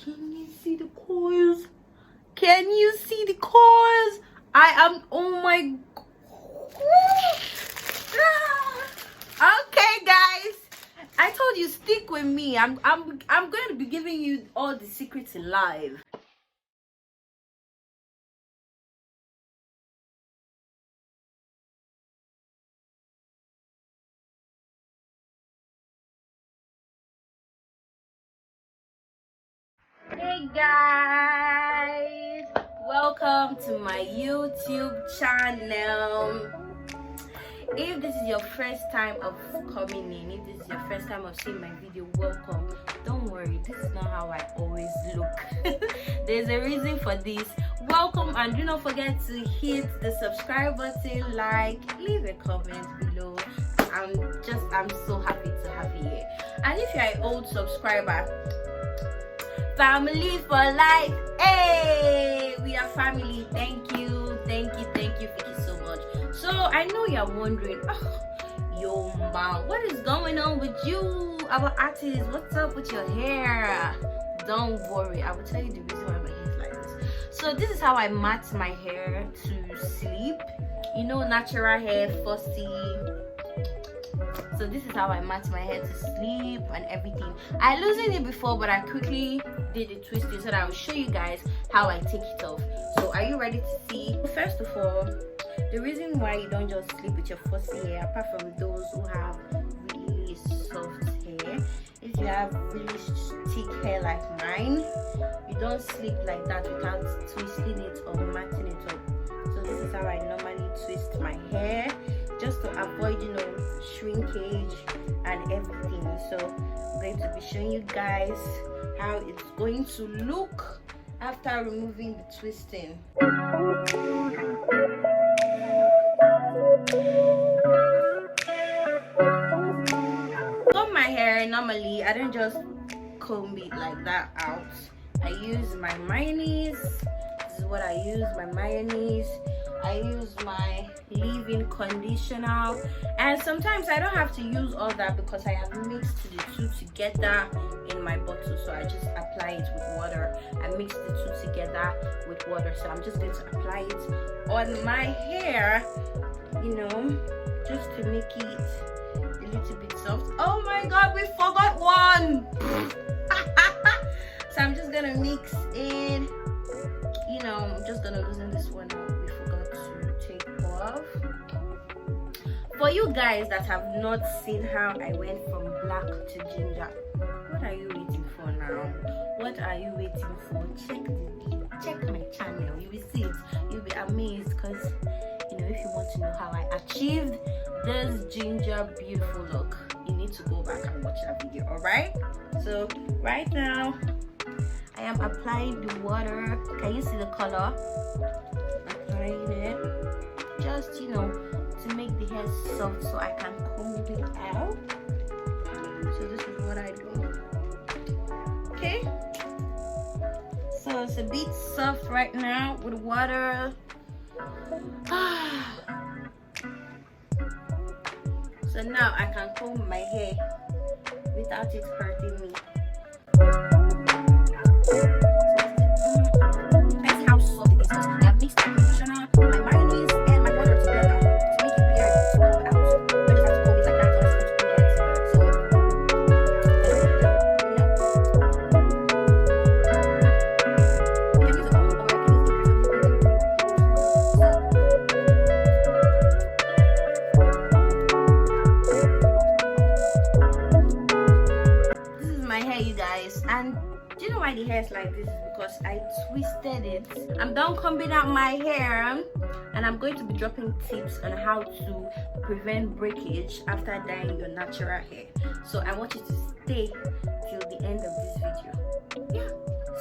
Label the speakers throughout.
Speaker 1: Can you see the coils? Can you see the coils? Oh my okay, guys, I told you, stick with me. I'm going to be giving you all the secrets in live. Hey guys, welcome to my YouTube channel. If this is your first time of coming in, if this is your first time of seeing my video, welcome. Don't worry, this is not how I always look. There's a reason for this. Welcome, and do not forget to hit the subscribe button, like, leave a comment below. I'm so happy to have you here. And if you're an old subscriber, family for life. Hey, we are family. Thank you so much. So I know you're wondering, yo ma, what is going on with you, our artist? What's up with your hair? Don't worry, I will tell you the reason why my hair is like this. So this is how I mat my hair to sleep. You know, natural hair, fussy. So this is how I mat my hair to sleep and everything. I loosened it before, but I quickly did the twisting so that I will show you guys how I take it off. So are you ready to see? First of all, the reason why you don't just sleep with your fussy hair, apart from those who have really soft hair, if you have really thick hair like mine, you don't sleep like that without twisting it or matting it up. So this is how I normally twist my hair, just to avoid, you know, shrinkage and everything. So I'm going to be showing you guys how it's going to look after removing the twisting. Comb my hair, normally I don't just comb it like that out. I use my mayonnaise. This is what I use, my mayonnaise. I use my leave-in conditioner, and sometimes I don't have to use all that because I have mixed the two together in my bottle. So I just apply it with water. I mix the two together with water, so I'm just going to apply it on my hair, you know, just to make it a little bit soft. Oh my god, we forgot one. So I'm just gonna mix it, you know, I'm just gonna loosen this one up. For you guys that have not seen how I went from black to ginger, what are you waiting for now? What are you waiting for? Check my channel, you will see it. You'll be amazed, because you know, if you want to know how I achieved this ginger beautiful look, you need to go back and watch that video. All right, so right now I am applying the water. Can you see the color? Applying it, just, you know, to make the hair soft so I can comb it out. So this is what I do. Okay, so it's a bit soft right now with water. So now I can comb my hair without it hurting me. That's how soft it is. I have mixed the conditioner, my mayonnaise, and my water together to make it clear to comb out. I just have to comb it like that because it's supposed to be wet. So this is my hair, you guys, and do you know why the hair is like this? Is because I twisted it. I'm done combing out my hair, and I'm going to be dropping tips on how to prevent breakage after dyeing your natural hair. So I want you to stay till the end of this video. Yeah.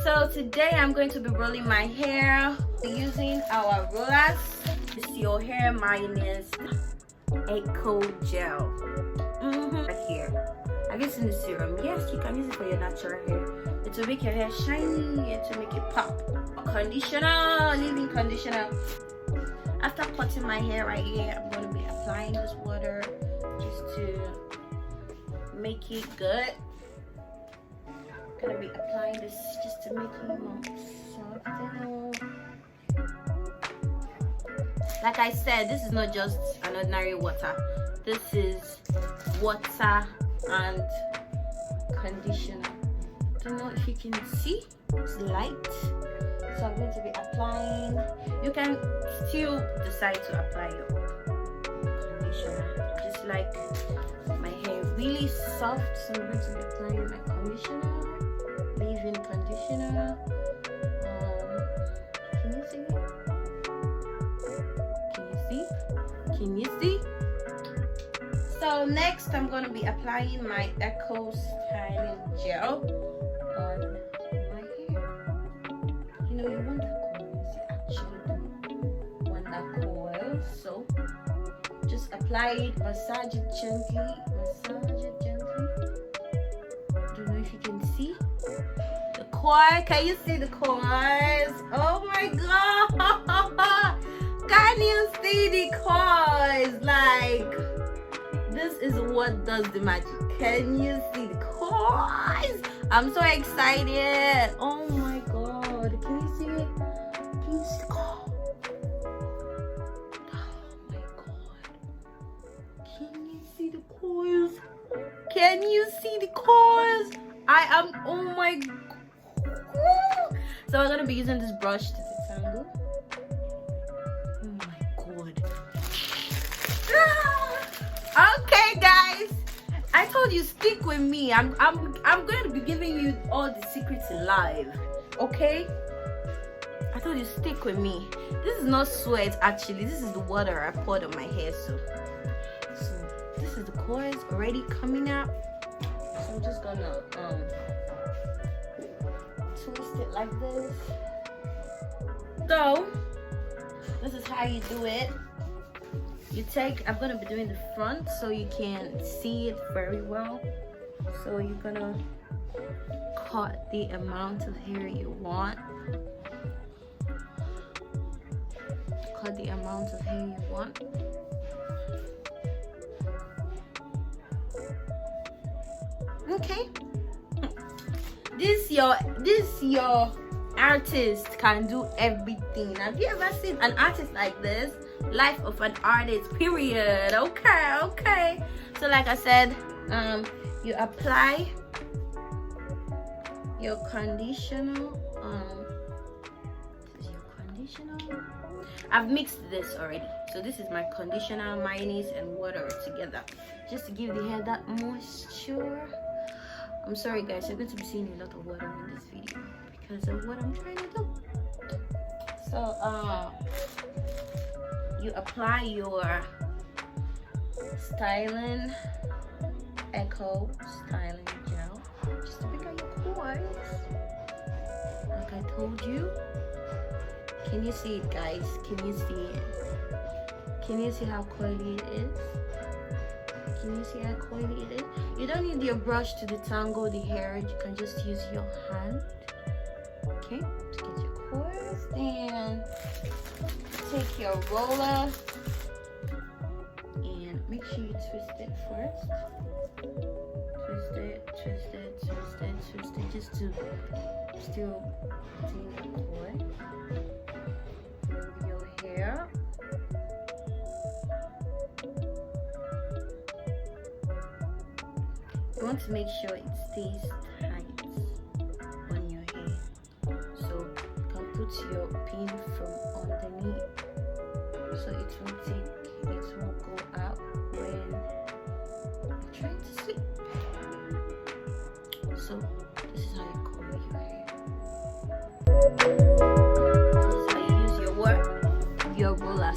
Speaker 1: So today I'm going to be rolling my hair using our rollers. It's your hair mayonnaise eco gel. Right here. Have you seen the serum? Yes, you can use it for your natural hair. It will make your hair shiny, it will make it pop. Conditioner, leave-in conditioner. After cutting my hair right here, I'm going to be applying this water just to make it good. gonna be applying this just to make you more soft. Like I said, this is not just an ordinary water. This is water and conditioner. Don't know if you can see, it's light. So I'm going to be applying. You can still decide to apply your conditioner. Just like my hair really soft, so I'm going to be applying my conditioner, leave-in conditioner. Can you see? Can you see? So next I'm going to be applying my Eco Styling Gel on my hair. You know, you want that coil, you actually do want that coil. So just apply it, massage it gently, Don't know if you can see the coil. Can you see the coils? Oh my god! Can you see the coils? Like, this is what does the magic. Can you see the coils? I'm so excited. Oh my god. Can you see it? Can you see the coil? Oh my god. Can you see the coils? Can you see the coils? Oh my god. So we're gonna be using this brush to detangle. Okay guys, I told you stick with me. I'm going to be giving you all the secrets live. Okay, I told you stick with me. This is not sweat, actually. This is the water I poured on my hair. So this is the coils already coming out. So I'm just gonna twist it like this. So this is how you do it. I'm gonna be doing the front so you can see it very well. So you're gonna cut the amount of hair you want. Okay. This your artist can do everything. Have you ever seen an artist like this? Life of an artist, period. Okay. So like I said, you apply your conditioner. This is your conditioner. I've mixed this already. So this is my conditioner, mayonnaise, and water together, just to give the hair that moisture. I'm sorry guys, you're going to be seeing a lot of water in this video because of what I'm trying to do. So you apply your styling Eco Styling Gel just to pick out your coils. Like I told you. Can you see it, guys? Can you see it? Can you see how coily it is? Can you see how coily it is? You don't need your brush to detangle the hair. You can just use your hand, okay, to get your coils. Then take your roller and make sure you twist it first. Twist it, just to still retain the coil. Move your hair. You want to make sure it stays tight on your hair. So you can put your pin from underneath, so it won't go out when you're trying to sleep. So this is how you comb your hair. This is how you use your roller.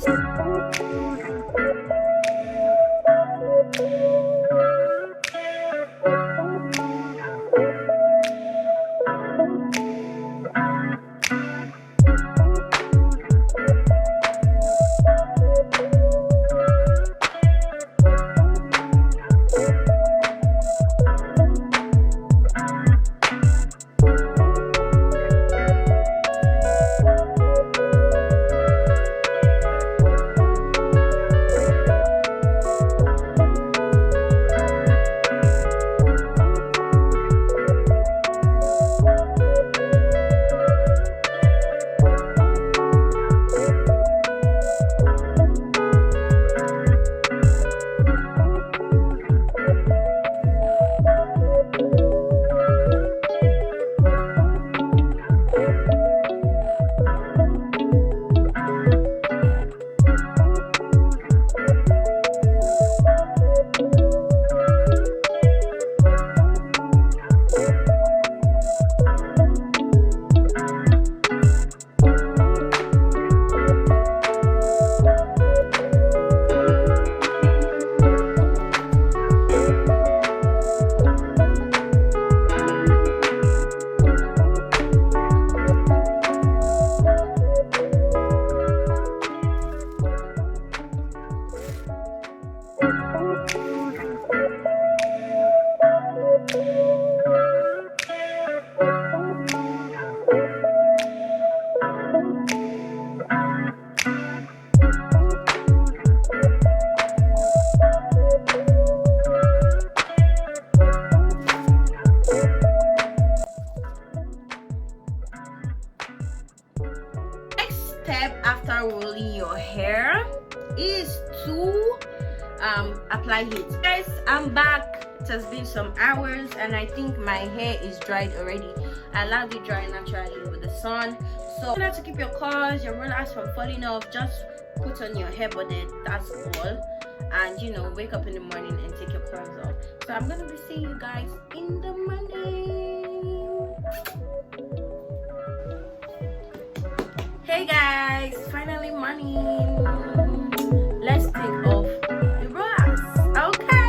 Speaker 1: dry it. Guys, I'm back. It has been some hours and I think my hair is dried already. I allowed it dry naturally with the sun. So in order to keep your curls, your rollers from falling off, just put on your hair bonnet, that's all. And you know, wake up in the morning and take your curls off. So I'm gonna be seeing you guys in the morning. Hey guys, finally morning. Let's take off the rollers. Okay.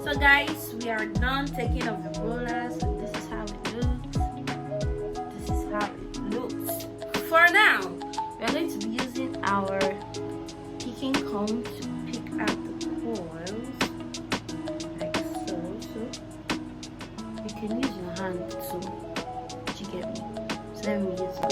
Speaker 1: So guys, we are done taking off the rollers. This is how it looks. This is how it looks. For now, we are going to be using our picking comb to pick out the coils, like so. So you can use your hand too. Did you get me? So let me use it.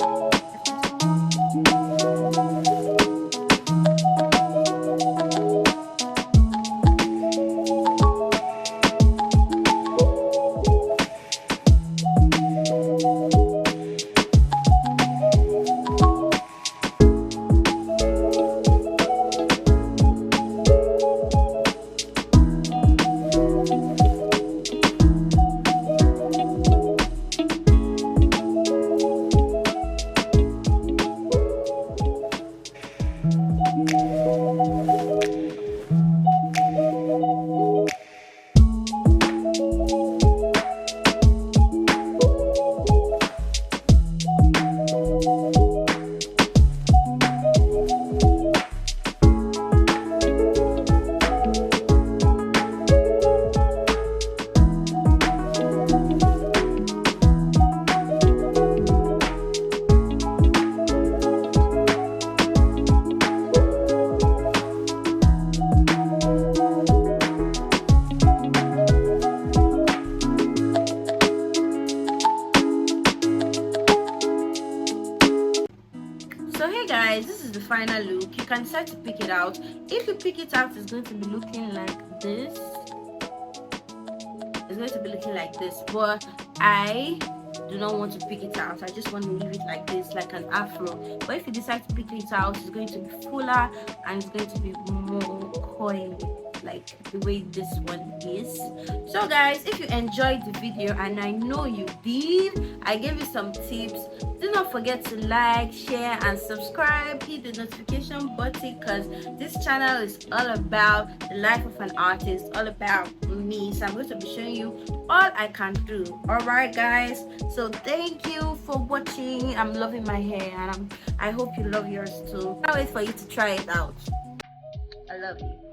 Speaker 1: So hey guys, this is the final look. You can decide to pick it out. If you pick it out, it's going to be looking like this. It's going to be looking like this, but I do not want to pick it out. I just want to leave it like this, like an afro. But if you decide to pick it out, it's going to be fuller and it's going to be more coily, like the way this one is. So guys, if you enjoyed the video, and I know you did, I gave you some tips. Do not forget to like, share and subscribe. Hit the notification button, because this channel is all about the life of an artist, all about me. So I'm going to be showing you all I can do. All right guys, so thank you for watching. I'm loving my hair, and I hope you love yours too. I can't wait for you to try it out. I love you.